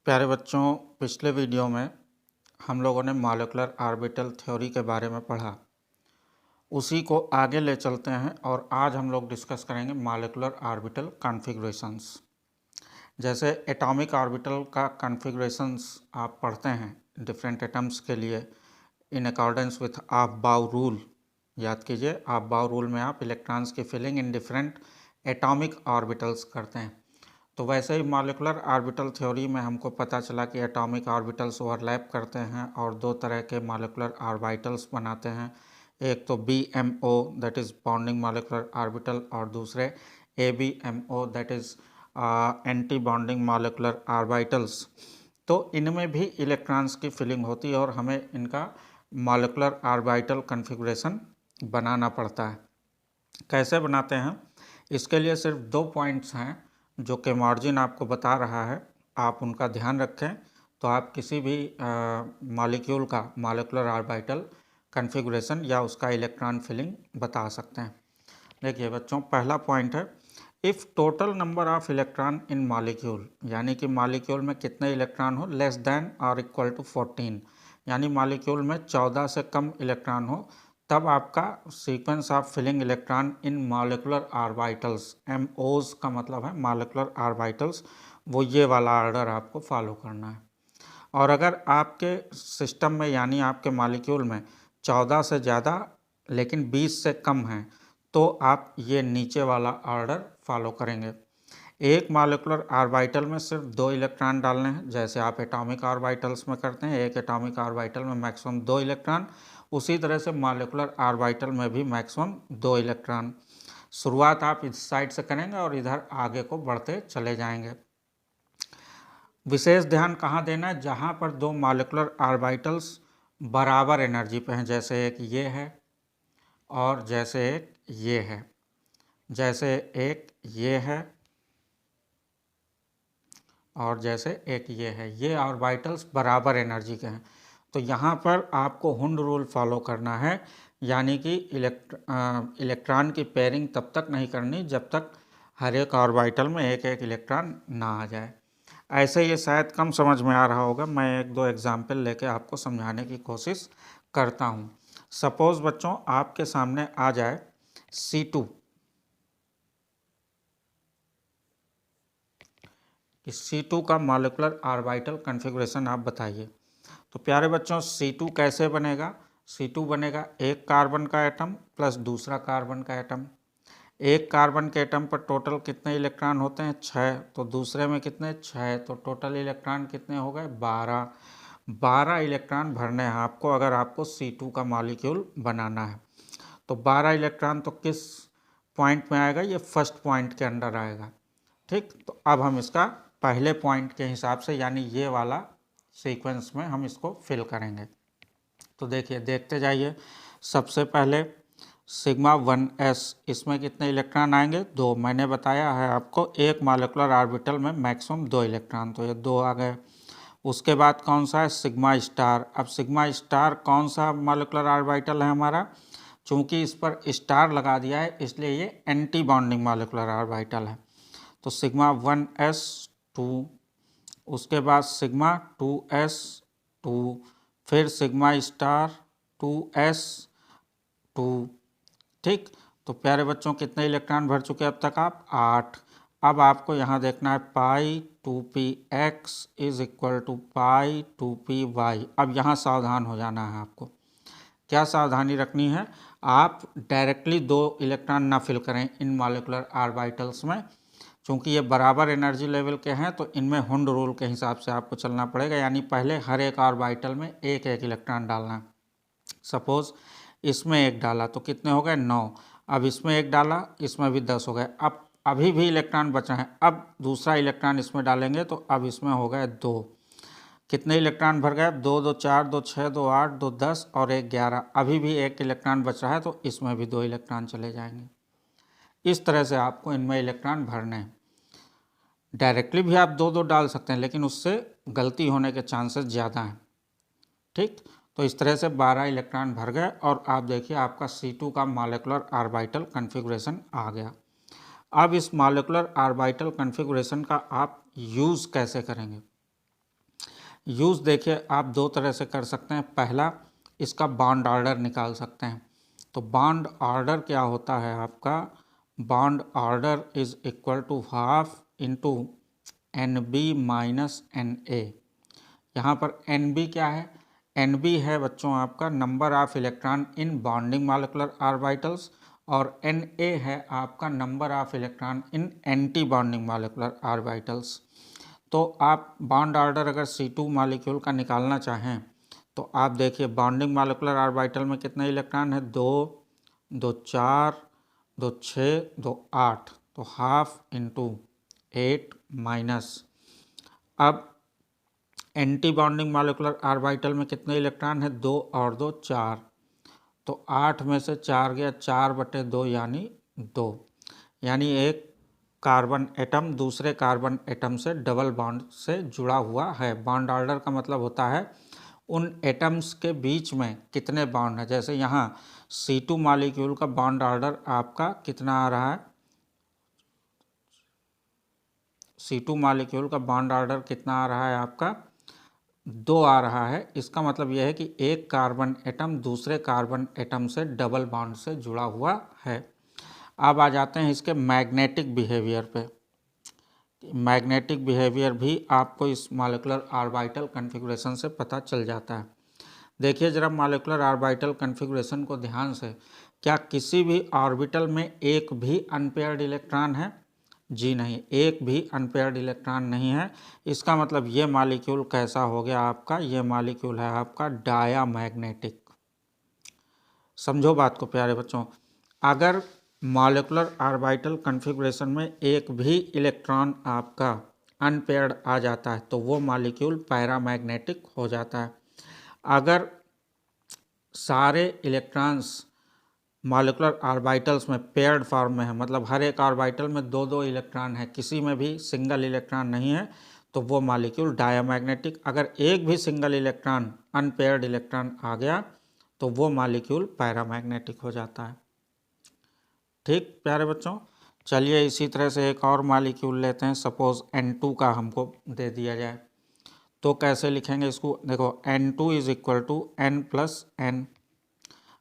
प्यारे बच्चों, पिछले वीडियो में हम लोगों ने मॉलिक्यूलर ऑर्बिटल थ्योरी के बारे में पढ़ा। उसी को आगे ले चलते हैं और आज हम लोग डिस्कस करेंगे मॉलिक्यूलर ऑर्बिटल कॉन्फ़िगरेशंस। जैसे एटॉमिक ऑर्बिटल का कॉन्फ़िगरेशंस आप पढ़ते हैं डिफरेंट एटम्स के लिए in accordance with Aufbau rule. याद कीजिए, ऑफ-बाउ रूल में आप इलेक्ट्रॉन्स की filling in different atomic orbitals करते हैं। तो वैसे ही मॉलिक्यूलर ऑर्बिटल थ्योरी में हमको पता चला कि एटॉमिक ऑर्बिटल्स ओवरलैप करते हैं और दो तरह के मॉलिक्यूलर ऑर्बिटल्स बनाते हैं। एक तो BMO that is bonding molecular orbital और दूसरे ABMO that is anti bonding molecular orbitals. तो इनमें भी इलेक्ट्रॉन्स की फिलिंग होती है और हमें इनका मॉलिक्यूलर ऑर्बिटल कॉन्फ़िगरेशन बनाना पड़ता है। कैसे बनाते हैं, इसके लिए सिर्फ 2 पॉइंट्स हैं जो कि मार्जिन आपको बता रहा है, आप उनका ध्यान रखें तो आप किसी भी मॉलिक्यूल का मॉलिक्यूलर ऑर्बिटल कॉन्फ़िगरेशन या उसका इलेक्ट्रॉन फिलिंग बता सकते हैं। देखिए बच्चों, पहला पॉइंट है if total number of electron in molecule, यानी कि मॉलिक्यूल में कितने इलेक्ट्रॉन हो लेस देन और इक्वल टू 14, यानी मॉलिक्यूल में 14 से कम इलेक्ट्रॉन हो, तब आपका sequence of filling electron in molecular orbitals, MOs का मतलब है मॉलिक्यूलर ऑर्बिटल्स, वो ये वाला ऑर्डर आपको फॉलो करना है। और अगर आपके सिस्टम में यानी आपके मॉलिक्यूल में 14 से ज़्यादा लेकिन 20 से कम हैं तो आप ये नीचे वाला ऑर्डर फॉलो करेंगे। एक मॉलिक्यूलर ऑर्बिटल में सिर्फ 2 इलेक्ट्रॉन डालने हैं, जैसे आप एटॉमिक ऑर्बिटल्स में करते हैं। एक एटॉमिक ऑर्बिटल में मैक्सिमम 2 इलेक्ट्रॉन, उसी तरह से मॉलिक्यूलर ऑर्बिटल में भी मैक्सिमम 2 इलेक्ट्रॉन। शुरुआत आप इस साइड से करेंगे और इधर आगे को बढ़ते चले जाएंगे। विशेष ध्यान कहाँ देना है, जहाँ पर 2 मॉलिक्यूलर ऑर्बिटल्स बराबर एनर्जी पे हैं, जैसे एक ये है और जैसे एक ये है, जैसे एक ये है और जैसे एक ये है, ये ऑर्बिटल्स बराबर एनर्जी के हैं। तो यहाँ पर आपको हुंड रूल फॉलो करना है, यानी कि इलेक्ट्रॉन की पेयरिंग तब तक नहीं करनी जब तक हर एक ऑर्बिटल में एक एक इलेक्ट्रॉन ना आ जाए। ऐसे ये शायद कम समझ में आ रहा होगा, मैं 1-2 एग्जाम्पल लेके आपको समझाने की कोशिश करता हूँ। सपोज़ बच्चों आपके सामने आ जाए C2, इस C2 का मॉलिक्यूलर ऑर्बिटल कॉन्फ़िगरेशन आप बताइए। तो प्यारे बच्चों, C2 कैसे बनेगा? C2 बनेगा एक कार्बन का एटम प्लस दूसरा कार्बन का एटम। एक कार्बन के एटम पर टोटल कितने इलेक्ट्रॉन होते हैं? 6। तो दूसरे में कितने? 6। तो टोटल इलेक्ट्रॉन कितने हो गए? 12। 12 इलेक्ट्रॉन भरने हैं आपको अगर आपको C2 का मॉलिक्यूल बनाना है। तो 12 इलेक्ट्रॉन तो किस पॉइंट में आएगा? ये फर्स्ट पॉइंट के अंडर आएगा। ठीक, तो अब हम इसका पहले पॉइंट के हिसाब से यानी ये वाला सीक्वेंस में हम इसको फिल करेंगे। तो देखिए, देखते जाइए। सबसे पहले सिग्मा 1s, इसमें कितने इलेक्ट्रॉन आएंगे? 2। मैंने बताया है आपको एक मॉलिक्यूलर ऑर्बिटल में मैक्सिमम 2 इलेक्ट्रॉन, तो ये 2 आ गए। उसके बाद कौन सा है? Sigma star. अब सिग्मा स्टार कौन सा मॉलिक्यूलर ऑर्बिटल है हमारा? चूँकि इस पर स्टार लगा दिया है इसलिए ये एंटी बॉन्डिंग मॉलिक्यूलर ऑर्बिटल है। तो सिग्मा 1s 2, उसके बाद सिग्मा 2s 2, फिर सिग्मा स्टार 2s 2। ठीक, तो प्यारे बच्चों कितने इलेक्ट्रॉन भर चुके अब तक आप? 8। अब आपको यहाँ देखना है pi 2p x is equal to pi 2p y। अब यहाँ सावधान हो जाना है आपको। क्या सावधानी रखनी है? आप डायरेक्टली 2 इलेक्ट्रॉन ना फिल करें इन मॉलिक्यूलर ऑर्बिटल्स में, चूँकि ये बराबर एनर्जी लेवल के हैं तो इनमें हुंड रूल के हिसाब से आपको चलना पड़ेगा, यानी पहले हर एक ऑर्बिटल में एक एक इलेक्ट्रॉन डालना है। सपोज़ इसमें एक डाला तो कितने हो गए? 9। अब इसमें एक डाला, इसमें भी 10 हो गए। अब अभी भी इलेक्ट्रॉन बचा है, अब दूसरा इलेक्ट्रॉन इसमें डालेंगे तो अब इसमें हो गए 2। कितने इलेक्ट्रॉन भर गए? 2 2 4 2 6 2 8 2 10 और 1 11। अभी भी एक इलेक्ट्रॉन बच रहा है तो इसमें भी 2 इलेक्ट्रॉन चले जाएंगे। इस तरह से आपको इनमें इलेक्ट्रॉन भरने हैं। डायरेक्टली भी आप 2 2 डाल सकते हैं लेकिन उससे गलती होने के चांसेस ज़्यादा हैं। ठीक, तो इस तरह से 12 इलेक्ट्रॉन भर गए और आप देखिए आपका C2 का मॉलिक्यूलर ऑर्बिटल कॉन्फ़िगरेशन आ गया। अब इस मॉलिक्यूलर ऑर्बिटल कॉन्फ़िगरेशन का आप यूज़ कैसे करेंगे? यूज़ देखिए आप दो तरह से कर सकते हैं। पहला, इसका बॉन्ड ऑर्डर निकाल सकते हैं। तो बॉन्ड ऑर्डर क्या होता है आपका, bond order is equal to half into NB minus NA। यहाँ पर NB क्या है, NB है बच्चों आपका number of electron in bonding molecular orbitals, और Na है आपका number of electron in anti bonding molecular orbitals. तो आप बॉन्ड ऑर्डर अगर C2 मॉलिक्यूल का निकालना चाहें तो आप देखिए बॉन्डिंग मॉलिक्यूलर ऑर्बिटल में कितने इलेक्ट्रॉन है, 2, 2 4, 2 6, 2 8, तो हाफ इंटू 8 माइनस। अब एंटी बॉन्डिंग मॉलिक्यूलर ऑर्बिटल में कितने इलेक्ट्रॉन है, 2 और 2 4, तो 8 में से 4 गया, 4/2 यानी 2, यानी एक कार्बन एटम दूसरे कार्बन एटम से डबल बॉन्ड से जुड़ा हुआ है। बॉन्ड ऑर्डर का मतलब होता है उन एटम्स के बीच में कितने बॉन्ड हैं। जैसे यहाँ C2 मॉलिक्यूल का बॉन्ड ऑर्डर आपका कितना आ रहा है, C2 मॉलिक्यूल का बॉन्ड ऑर्डर कितना आ रहा है आपका, 2 आ रहा है। इसका मतलब यह है कि एक कार्बन एटम दूसरे कार्बन एटम से डबल बॉन्ड से जुड़ा हुआ है। अब आ जाते हैं इसके मैग्नेटिक बिहेवियर पे। मैग्नेटिक बिहेवियर भी आपको इस मॉलिक्यूलर ऑर्बिटल कॉन्फ़िगरेशन से पता चल जाता है। देखिए जरा मॉलिक्यूलर ऑर्बिटल कॉन्फ़िगरेशन को ध्यान से, क्या किसी भी ऑर्बिटल में एक भी अनपेयर्ड इलेक्ट्रॉन है? जी नहीं, एक भी अनपेयर्ड इलेक्ट्रॉन नहीं है। इसका मतलब ये मॉलिक्यूल कैसा हो गया आपका, ये मॉलिक्यूल है आपका डायामैग्नेटिक। समझो बात को प्यारे बच्चों, अगर मॉलिक्यूलर ऑर्बिटल कॉन्फ़िगरेशन में एक भी इलेक्ट्रॉन आपका अनपेयर्ड आ जाता है तो वो मॉलिक्यूल पैरामैग्नेटिक हो जाता है। अगर सारे इलेक्ट्रॉन्स मॉलिक्यूलर ऑर्बिटल्स में पेयर्ड फॉर्म में है, मतलब हर एक ऑर्बिटल में 2-2 इलेक्ट्रॉन है, किसी में भी सिंगल इलेक्ट्रॉन नहीं है, तो वो मॉलिक्यूल डायामैग्नेटिक। अगर एक भी सिंगल इलेक्ट्रॉन अनपेयर्ड इलेक्ट्रॉन आ गया तो वो मॉलिक्यूल पैरामैग्नेटिक हो जाता है। ठीक प्यारे बच्चों, चलिए इसी तरह से एक और मॉलिक्यूल लेते हैं। सपोज N2 का हमको दे दिया जाए तो कैसे लिखेंगे इसको, देखो N2 is equal to N plus N।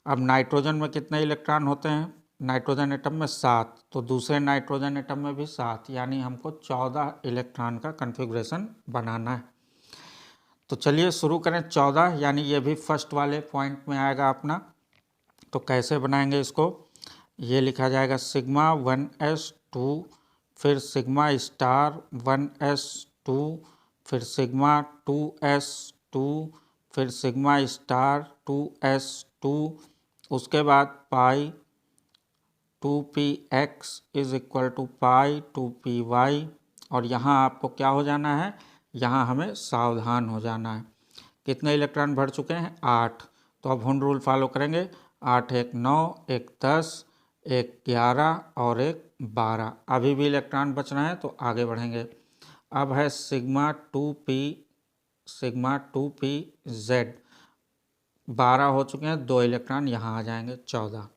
अब नाइट्रोजन में कितने इलेक्ट्रॉन होते हैं, नाइट्रोजन एटम में 7, तो दूसरे नाइट्रोजन एटम में भी 7, यानी हमको 14 इलेक्ट्रॉन का कॉन्फ़िगरेशन बनाना है। तो चलिए शुरू करें। 14 यानी ये भी फर्स्ट वाले पॉइंट में आएगा अपना। तो कैसे बनाएंगे इसको, ये लिखा जाएगा सिग्मा 1s2, फिर सिग्मा स्टार 1s2, फिर सिग्मा 2s2, फिर सिग्मा स्टार 2s2, उसके बाद pi 2px is equal to pi 2py। और यहाँ आपको क्या हो जाना है, यहाँ हमें सावधान हो जाना है। कितने इलेक्ट्रॉन भर चुके हैं, 8। तो अब हुंड रूल फॉलो करेंगे, 8 1 9, 1 10, 1 11 और 1 12। अभी भी इलेक्ट्रॉन बच रहे हैं तो आगे बढ़ेंगे। अब है सिग्मा 2p z, 12 हो चुके हैं, 2 इलेक्ट्रॉन यहाँ आ जाएंगे, 14।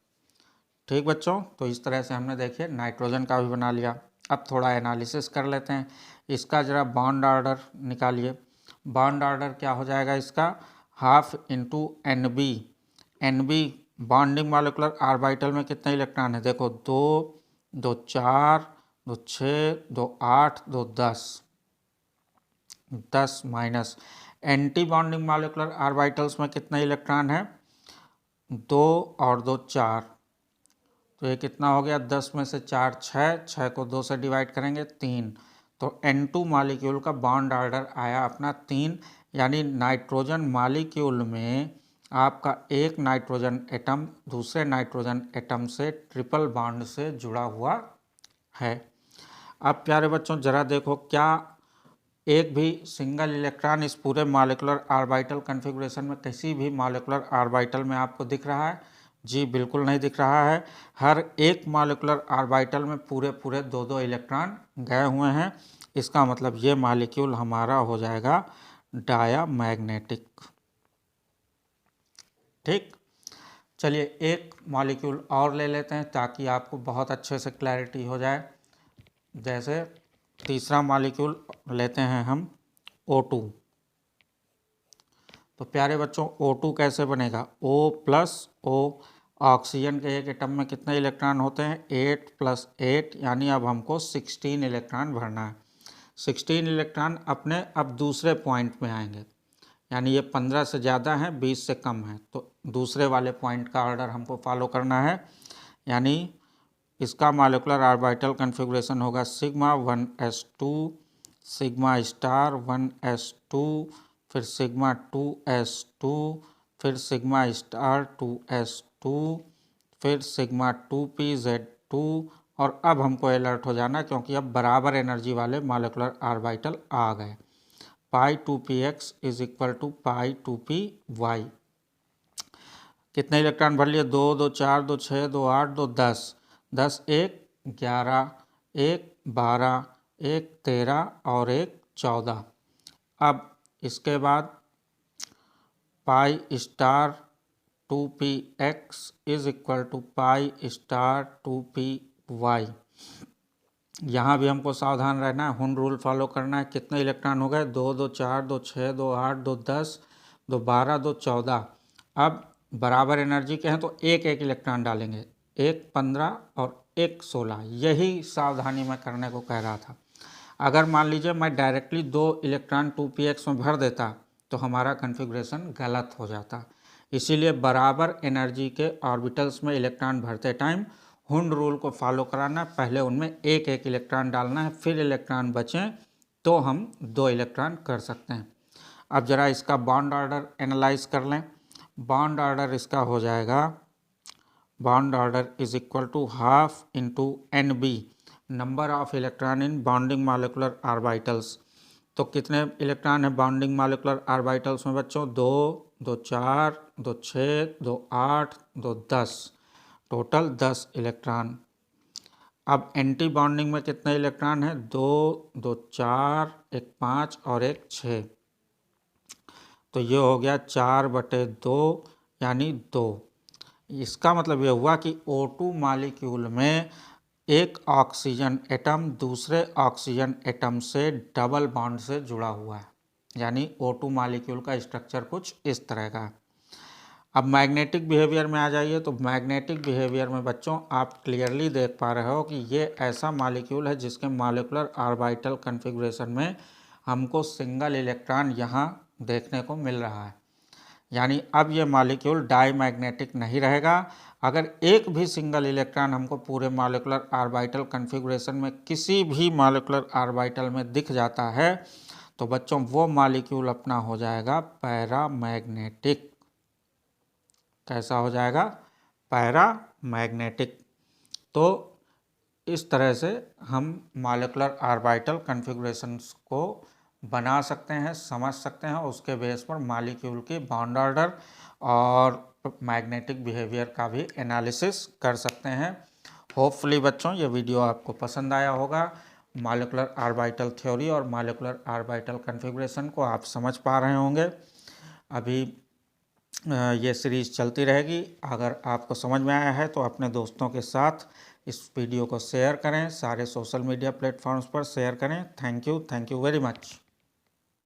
ठीक बच्चों, तो इस तरह से हमने देखिए नाइट्रोजन का भी बना लिया। अब थोड़ा एनालिसिस कर लेते हैं इसका, जरा बॉन्ड ऑर्डर निकालिए। बॉन्ड ऑर्डर क्या हो जाएगा इसका, half into NB। NB bonding molecular orbital में कितने इलेक्ट्रॉन है, देखो 2, 2 4, 2 6, 2 8, 2 10, 10 minus anti bonding molecular orbitals में कितने इलेक्ट्रॉन है, 2 और 2 4, तो ये कितना हो गया, 10 में से 4 6, 6 को 2 से डिवाइड करेंगे 3, तो N2 मॉलिक्यूल का बॉन्ड ऑर्डर आया अपना 3। यानी नाइट्रोजन मॉलिक्यूल में आपका एक नाइट्रोजन एटम दूसरे नाइट्रोजन एटम से ट्रिपल बॉन्ड से जुड़ा हुआ है। अब प्यारे बच्चों ज़रा देखो, क्या एक भी सिंगल इलेक्ट्रॉन इस पूरे मॉलिक्यूलर ऑर्बिटल कॉन्फ़िगरेशन में किसी भी मॉलिक्यूलर ऑर्बिटल में आपको दिख रहा है? जी बिल्कुल नहीं दिख रहा है। हर एक मॉलिक्यूलर ऑर्बिटल में पूरे 2-2 इलेक्ट्रॉन गए हुए हैं। इसका मतलब ये मॉलिक्यूल हमारा हो जाएगा डायामैग्नेटिक। ठीक, चलिए एक मॉलिक्यूल और ले लेते हैं ताकि आपको बहुत अच्छे से क्लैरिटी हो जाए। जैसे तीसरा मॉलिक्यूल लेते हैं हम O2। तो प्यारे बच्चों O2 कैसे बनेगा, O प्लस O, ऑक्सीजन के एक एटम में कितने इलेक्ट्रॉन होते हैं 8 + 8, यानी अब हमको 16 इलेक्ट्रॉन भरना है। 16 इलेक्ट्रॉन अपने अब दूसरे पॉइंट में आएंगे, यानी ये 15 से ज़्यादा है 20 से कम है, तो दूसरे वाले पॉइंट का ऑर्डर हमको फॉलो करना है। यानी इसका मॉलिक्यूलर ऑर्बिटल कन्फिग्रेशन होगा sigma 1s2, sigma star 1s2, फिर सिग्मा 2s2, फिर सिग्मा स्टार 2s2, फिर सिग्मा 2pz2। और अब हमको अलर्ट हो जाना क्योंकि अब बराबर एनर्जी वाले मॉलिक्यूलर ऑर्बिटल आ गए। π2px = π2py। कितने इलेक्ट्रॉन भर लिए, 2 2 4 2 6 2 8 2 10, 10 1 11, 1 12, 1 13 और 1 14। अब इसके बाद π स्टार 2px = π स्टार 2py। यहाँ भी हमको सावधान रहना है, हुन रूल फॉलो करना है। कितने इलेक्ट्रॉन हो गए, 2 2 4 2 6 2 8 2 10 2 12 2 14। अब बराबर एनर्जी के हैं तो एक एक इलेक्ट्रॉन डालेंगे, 1 15 और 1 16। यही सावधानी मैं करने को कह रहा था। अगर मान लीजिए मैं डायरेक्टली 2 इलेक्ट्रॉन 2px में भर देता तो हमारा कन्फिग्रेशन गलत हो जाता। इसीलिए बराबर एनर्जी के ऑर्बिटल्स में इलेक्ट्रॉन भरते टाइम हुन रूल को फॉलो कराना, पहले उनमें एक एक इलेक्ट्रॉन डालना है, फिर इलेक्ट्रॉन बचें तो हम 2 इलेक्ट्रॉन कर सकते हैं। अब ज़रा इसका बॉन्ड ऑर्डर एनालाइज कर लें। बॉन्ड ऑर्डर इसका हो जाएगा, bond order = ½ × NB, number of electron in bonding molecular orbitals. तो कितने इलेक्ट्रॉन है बॉन्डिंग मॉलिक्यूलर ऑर्बिटल्स में बच्चों, 2 2 4 2 6 2 8 2 10, टोटल 10 इलेक्ट्रॉन। अब एंटी बॉन्डिंग में कितने इलेक्ट्रॉन हैं, 2 2 4 1 5 और 1 6। तो ये हो गया 4/2 यानी 2। इसका मतलब ये हुआ कि O2 मॉलिक्यूल में एक ऑक्सीजन एटम दूसरे ऑक्सीजन एटम से डबल बॉन्ड से जुड़ा हुआ है, यानी O2 मॉलिक्यूल का स्ट्रक्चर कुछ इस तरह का है। अब मैग्नेटिक बिहेवियर में आ जाइए। तो मैग्नेटिक बिहेवियर में बच्चों आप क्लियरली देख पा रहे हो कि ये ऐसा मॉलिक्यूल है जिसके मॉलिक्यूलर ऑर्बिटल कन्फिग्रेशन में हमको सिंगल इलेक्ट्रॉन यहाँ देखने को मिल रहा है। यानी अब ये मॉलिक्यूल डाईमैग्नेटिक नहीं रहेगा। अगर एक भी सिंगल इलेक्ट्रॉन हमको पूरे मॉलिक्यूलर ऑर्बिटल कन्फिग्रेशन में किसी भी मॉलिक्यूलर ऑर्बिटल में दिख जाता है तो बच्चों वो मॉलिक्यूल अपना हो जाएगा पैरामैग्नेटिक। कैसा हो जाएगा, पैरामैग्नेटिक। तो इस तरह से हम मॉलिक्यूलर ऑर्बिटल कन्फिग्रेशंस को बना सकते हैं, समझ सकते हैं। उसके बेस पर मॉलिक्यूल की बॉन्ड ऑर्डर और मैग्नेटिक बिहेवियर का भी एनालिसिस कर सकते हैं। होपफुली बच्चों ये वीडियो आपको पसंद आया होगा। मॉलिक्यूलर ऑर्बिटल थ्योरी और मॉलिक्यूलर ऑर्बिटल कन्फिग्रेशन को आप समझ पा रहे होंगे। अभी ये सीरीज़ चलती रहेगी। अगर आपको समझ में आया है तो अपने दोस्तों के साथ इस वीडियो को शेयर करें, सारे सोशल मीडिया प्लेटफॉर्म्स पर शेयर करें। Thank you very much.